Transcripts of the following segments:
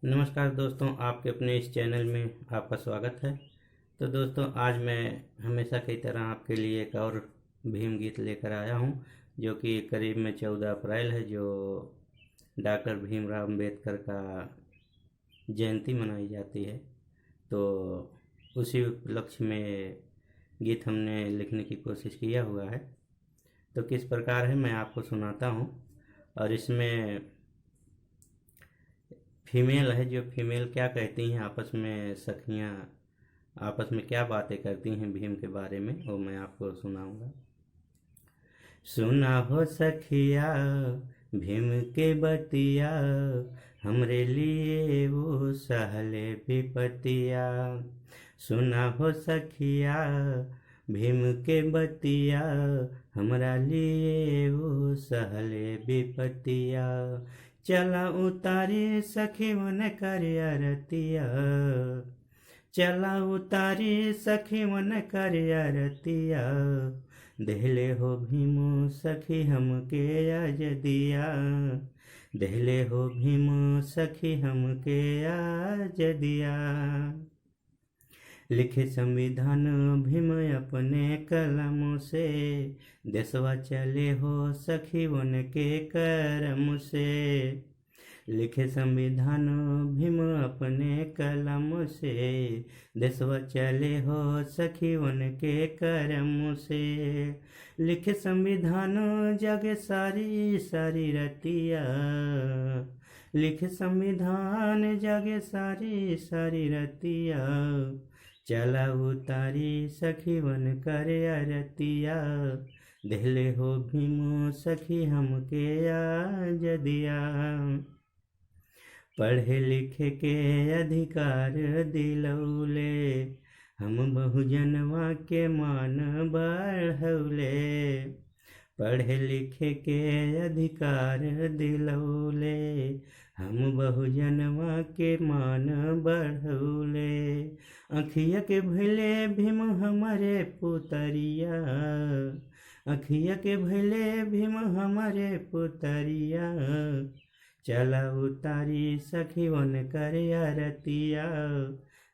नमस्कार दोस्तों, आपके अपने इस चैनल में आपका स्वागत है। तो दोस्तों, आज मैं हमेशा की तरह आपके लिए एक और भीम गीत लेकर आया हूँ, जो कि करीब में 14 अप्रैल है, जो डॉक्टर भीमराव अम्बेडकर का जयंती मनाई जाती है। तो उसी उपलक्ष्य में गीत हमने लिखने की कोशिश किया हुआ है। तो किस प्रकार है मैं आपको सुनाता हूँ। और इसमें फीमेल है, जो फीमेल क्या कहती हैं आपस में, सखियाँ आपस में क्या बातें करती हैं भीम के बारे में, वो मैं आपको सुनाऊंगा। सुना हो सखिया भीम के बतिया, हमरे लिए वो सहले विपतिया। सुना हो सखिया भीम के बतिया, हमरा लिए वो सहले विपतिया। चला उतारे सखी मन कर अरतिया, चला उतारे सखी मन कर अरतिया। देहले हो भीमो सखी हमके आज दिया, देहले हो भीमो सखी हमके आज दिया। लिखे संविधान भीम अपने कलम से, देशवा चले हो सखी उनके करम से। लिखे संविधान भीम अपने कलम से, देशवा चले हो सखी उनके करम से। लिखे संविधान जगे सारी सारी रतिया, लिखे संविधान जगे सारी सारी रतिया। चला उतारी सखी वन कर अरतिया, देहले हो भीमो सखी हमके आज दिया। पढ़े लिखे के अधिकार दिलौले, हम बहुजनवा के मान बढ़ौले। पढ़े लिखे के अधिकार दिलौले, हम बहुजनवा के मान बढ़ौले। अखिया के भैले भीम हमारे पुतरिया, अखिया के भैले भीम हमारे पुतरिया। चला उतारी सखी वन कर अरतिया,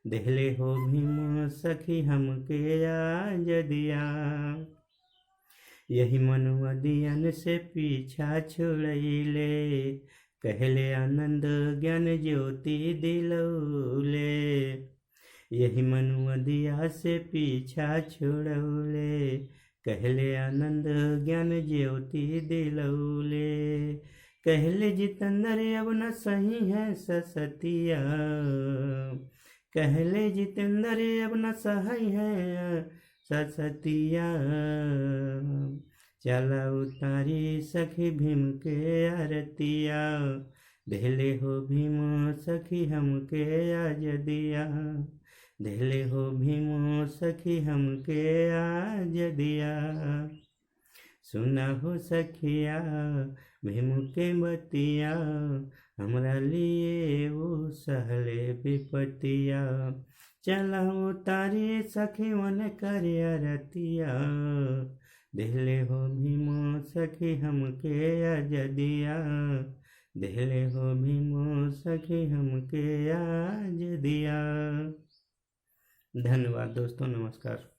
देहले हो भीम सखी हमके आज दिया। यही मनुआ दियन से पीछा छुड़ैले, कहले आनंद ज्ञान ज्योति दिलौले। यही मनुआ दिया से पीछा छुड़ौले, कहले आनंद ज्ञान ज्योति दिलौले। कहले जितेंद्र अब न सही है ससतिया, कहले जितेंद्र अब न सही है ससतिया। चला उतारी सखी भीम के आरतिया, देहले हो भीम सखी हमके आज दिया, देहले हो भीम सखी हमके आज दिया। सुना हो सखिया भीम के बतिया, हमरा लिए वो सहले विपतिया। चला उतारी सखी मन कर अरतिया, देहले हो भीम सखी हमके आज दिया, देहले हो भीम सखी हमके आज दिया। धन्यवाद दोस्तों, नमस्कार।